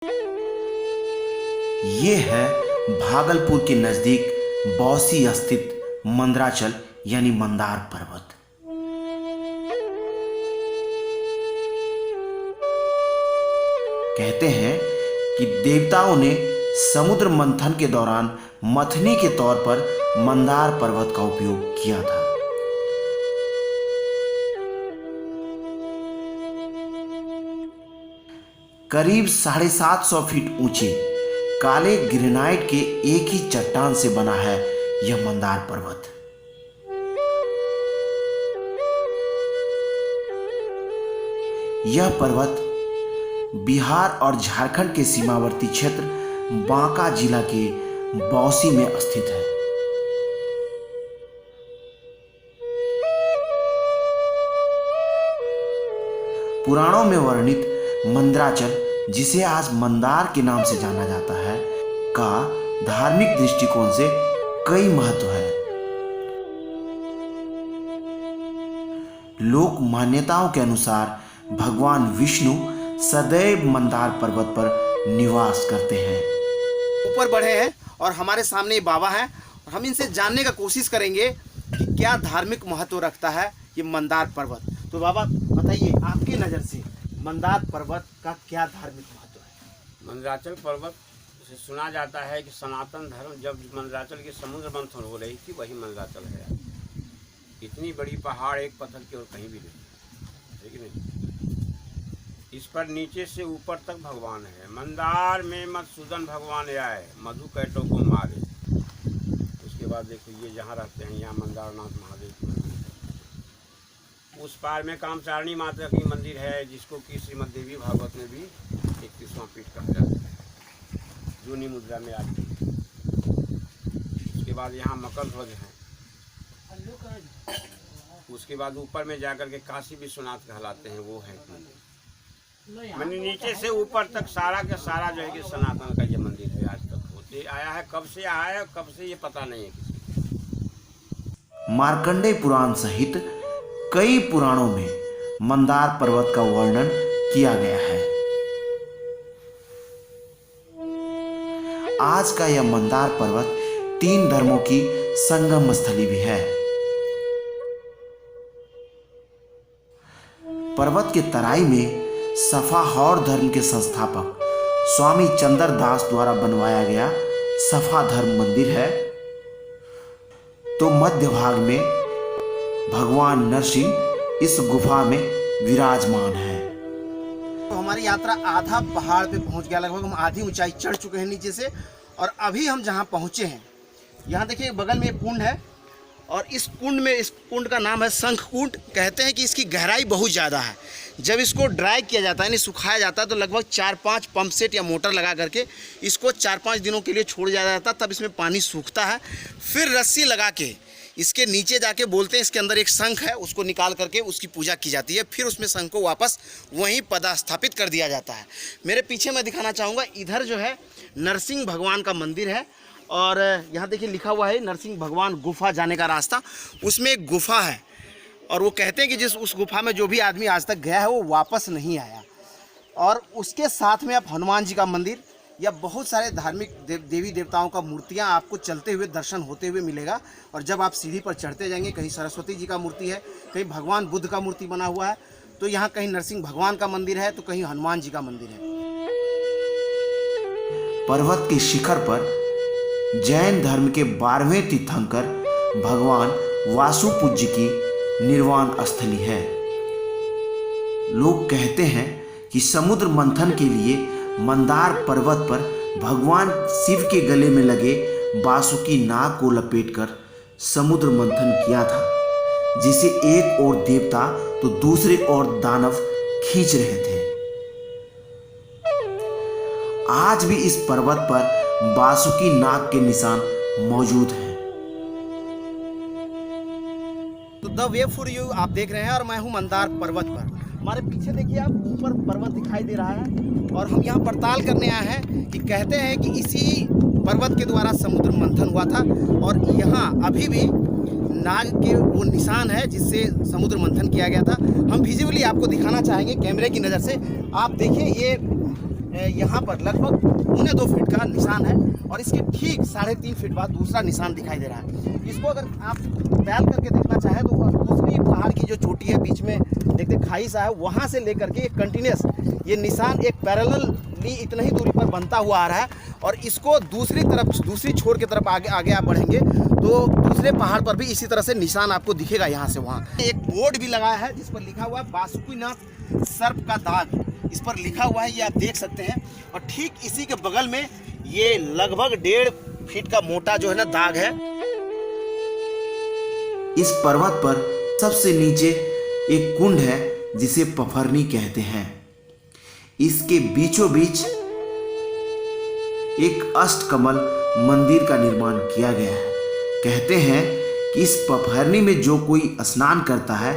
ये है भागलपुर के नजदीक बौसी स्थित मंदराचल यानी मंदार पर्वत। कहते हैं कि देवताओं ने समुद्र मंथन के दौरान मथनी के तौर पर मंदार पर्वत का उपयोग किया था। करीब 750 फीट ऊंचे काले ग्रेनाइट के एक ही चट्टान से बना है यह मंदार पर्वत। यह पर्वत बिहार और झारखंड के सीमावर्ती क्षेत्र बांका जिला के बौसी में स्थित है। पुराणों में वर्णित मंदराचल, जिसे आज मंदार के नाम से जाना जाता है, का धार्मिक दृष्टिकोण से कई महत्व है। लोक मान्यताओं के अनुसार भगवान विष्णु सदैव मंदार पर्वत पर निवास करते हैं। ऊपर बढ़े हैं और हमारे सामने ये बाबा हैं और हम इनसे जानने का कोशिश करेंगे कि क्या धार्मिक महत्व रखता है ये मंदार पर्वत। तो बाबा बताइए, आपकी नज़र से मंदार पर्वत का क्या धार्मिक महत्व है? मंदराचल पर्वत से सुना जाता है कि सनातन धर्म जब मंदराचल की समुद्र मंथन हो रही थी वही मंदराचल है। इतनी बड़ी पहाड़ एक पत्थर की और कहीं भी नहीं, है कि नहीं। इस पर नीचे से ऊपर तक भगवान है। मंदार में मधुसूदन भगवान आए, मधु कैटों को मारे। उसके बाद देखो ये जहाँ रहते हैं यहाँ मंदारनाथ महादेव की मंदिर है। उस पार में कामचारिणी माता की मंदिर है, जिसको कि श्रीमद् देवी भागवत में भी 31वां पीठ कहा जाता है, जूनी मुद्रा में आती है। उसके बाद यहाँ मकर ध्वज है। उसके बाद ऊपर में जाकर के काशी विश्वनाथ कहलाते हैं, वो है मंदिर। मैंने नीचे से ऊपर तक सारा का सारा जो है कि सनातन का ये मंदिर है, आज तक होते आया है। कब से आया है कब से ये पता नहीं है किसी। मार्कंडेय पुराण सहित कई पुराणों में मंदार पर्वत का वर्णन किया गया है। आज का यह मंदार पर्वत 3 धर्मों की संगम स्थली भी है। पर्वत के तराई में सफाहौर धर्म के संस्थापक स्वामी चंद्र दास द्वारा बनवाया गया सफा धर्म मंदिर है। तो मध्य भाग में भगवान नरसिंह इस गुफा में विराजमान है। तो हमारी यात्रा आधा पहाड़ पे पहुंच गया, लगभग हम आधी ऊंचाई चढ़ चुके हैं नीचे से। और अभी हम जहां पहुंचे हैं, यहाँ देखिए बगल में एक कुंड है और इस कुंड का नाम है शंख कुंड। कहते हैं कि इसकी गहराई बहुत ज़्यादा है। जब इसको ड्राई किया जाता है यानी सुखाया जाता है तो लगभग 4-5 पंप सेट या मोटर लगा करके इसको 4-5 दिनों के लिए छोड़ दिया जाता है, तब इसमें पानी सूखता है। फिर रस्सी लगा के इसके नीचे जाके बोलते हैं इसके अंदर एक शंख है, उसको निकाल करके उसकी पूजा की जाती है। फिर उसमें शंख को वापस वहीं पदस्थापित कर दिया जाता है। मेरे पीछे मैं दिखाना चाहूँगा, इधर जो है नरसिंह भगवान का मंदिर है और यहाँ देखिए लिखा हुआ है नरसिंह भगवान गुफा जाने का रास्ता। उसमें एक गुफा है और वो कहते हैं कि जिस उस गुफा में जो भी आदमी आज तक गया है वो वापस नहीं आया। और उसके साथ में आप हनुमान जी का मंदिर या बहुत सारे धार्मिक देवी देवताओं का मूर्तियां आपको चलते हुए दर्शन होते हुए मिलेगा। और जब आप सीढ़ी पर चढ़ते जाएंगे, कहीं सरस्वती जी का मूर्ति है, कहीं भगवान बुद्ध का मूर्ति बना हुआ है, तो यहाँ कहीं नरसिंह भगवान का मंदिर है, तो कहीं हनुमान जी का मंदिर है। पर्वत के शिखर पर जैन धर्म के 12वें तीर्थंकर भगवान वासुपूज्य की निर्वाण स्थली है। लोग कहते हैं कि समुद्र मंथन के लिए मंदार पर्वत पर भगवान शिव के गले में लगे बासुकी नाग को लपेटकर समुद्र मंथन किया था, जिसे एक ओर देवता तो दूसरे ओर दानव खींच रहे थे। आज भी इस पर्वत पर बासुकी नाग के निशान मौजूद हैं। तो द वे फॉर यू आप देख रहे हैं और मैं हूं मंदार पर्वत पर। हमारे पीछे देखिए आप, ऊपर पर्वत दिखाई दे रहा है और हम यहाँ पड़ताल करने आए हैं कि कहते हैं कि इसी पर्वत के द्वारा समुद्र मंथन हुआ था और यहाँ अभी भी नाग के वो निशान है जिससे समुद्र मंथन किया गया था। हम विजुअली आपको दिखाना चाहेंगे कैमरे की नज़र से। आप देखिए ये यहाँ पर लगभग 2.25 फीट का निशान है और इसके ठीक 3.5 फीट बाद दूसरा निशान दिखाई दे रहा है। इसको अगर आप पैल करके देखना चाहें तो दूसरी पहाड़ की जो चोटी है बीच में देखते खाई सा है, वहाँ से लेकर के एक कंटिन्यूस ये निशान एक पैरेलली इतना ही दूरी पर बनता हुआ आ रहा है और इसको दूसरी छोर की तरफ आगे आप बढ़ेंगे तो दूसरे पहाड़ पर भी इसी तरह से निशान आपको दिखेगा। यहाँ से वहाँ एक बोर्ड भी लगाया है जिस पर लिखा हुआ है बासुकीनाथ सर्प का दाग, इस पर लिखा हुआ है, ये आप देख सकते हैं। और ठीक इसी के बगल में ये लगभग 1.5 फीट का मोटा जो है ना दाग है। इस पर्वत पर सबसे नीचे एक कुंड है जिसे पफरनी कहते हैं। इसके बीचों बीच एक अष्टकमल मंदिर का निर्माण किया गया है। कहते हैं कि इस पफरनी में जो कोई स्नान करता है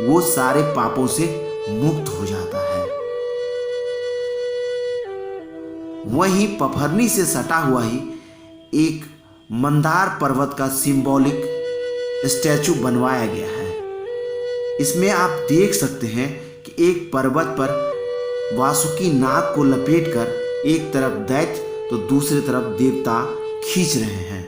वो सारे पापों से मुक्त हो जाता है। वहीं पफरनी से सटा हुआ ही एक मंदार पर्वत का सिंबॉलिक स्टैचू बनवाया गया है। इसमें आप देख सकते हैं कि एक पर्वत पर वासुकी नाग को लपेटकर एक तरफ दैत्य तो दूसरी तरफ देवता खींच रहे हैं।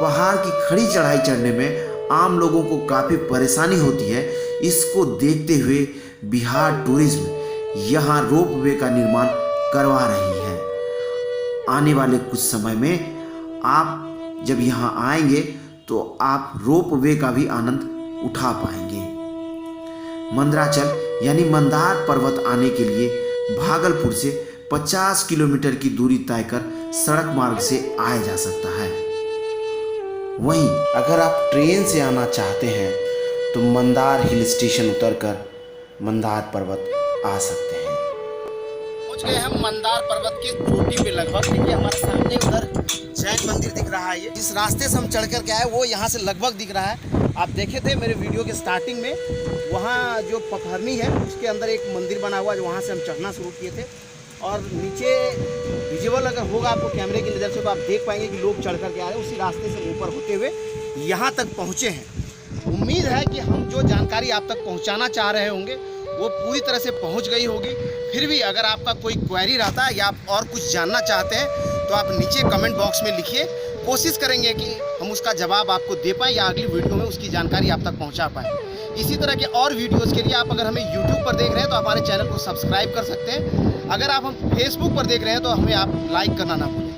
पहाड़ की खड़ी चढ़ाई चढ़ने में आम लोगों को काफी परेशानी होती है। इसको देखते हुए बिहार टूरिज्म यहाँ रोपवे का निर्माण करवा रही है। आने वाले कुछ समय में आप जब यहाँ आएंगे तो आप रोपवे का भी आनंद उठा पाएंगे। मंदराचल यानी मंदार पर्वत आने के लिए भागलपुर से 50 किलोमीटर की दूरी तय कर सड़क मार्ग से आया जा सकता है। वहीं अगर आप ट्रेन से आना चाहते हैं तो मंदार हिल स्टेशन उतरकर मंदार पर्वत आ सकते हैं। पहुंच गए हम मंदार पर्वत की चोटी पे लगभग। देखिए हमारे सामने उधर जैन मंदिर दिख रहा है। ये जिस रास्ते से हम चढ़ कर के आए वो यहाँ से लगभग दिख रहा है। आप देखे थे मेरे वीडियो के स्टार्टिंग में, वहाँ जो पफरनी है उसके अंदर एक मंदिर बना हुआ है, जो वहाँ से हम चढ़ना शुरू किए थे। और नीचे विजुअल अगर होगा आपको कैमरे की नज़र से तो आप देख पाएंगे कि लोग चढ़ करके आ रहे हैं। उसी रास्ते से ऊपर होते हुए यहाँ तक पहुँचे हैं। उम्मीद है कि हम जो जानकारी आप तक पहुँचाना चाह रहे होंगे वो पूरी तरह से पहुँच गई होगी। फिर भी अगर आपका कोई क्वेरी रहता है या आप और कुछ जानना चाहते हैं तो आप नीचे कमेंट बॉक्स में लिखिए। कोशिश करेंगे कि हम उसका जवाब आपको दे पाएँ या अगली वीडियो में उसकी जानकारी आप तक पहुँचा पाएँ। इसी तरह के और वीडियोस के लिए आप अगर हमें YouTube पर देख रहे हैं तो हमारे चैनल को सब्सक्राइब कर सकते हैं। अगर आप हम फेसबुक पर देख रहे हैं तो हमें आप लाइक करना ना भूलें।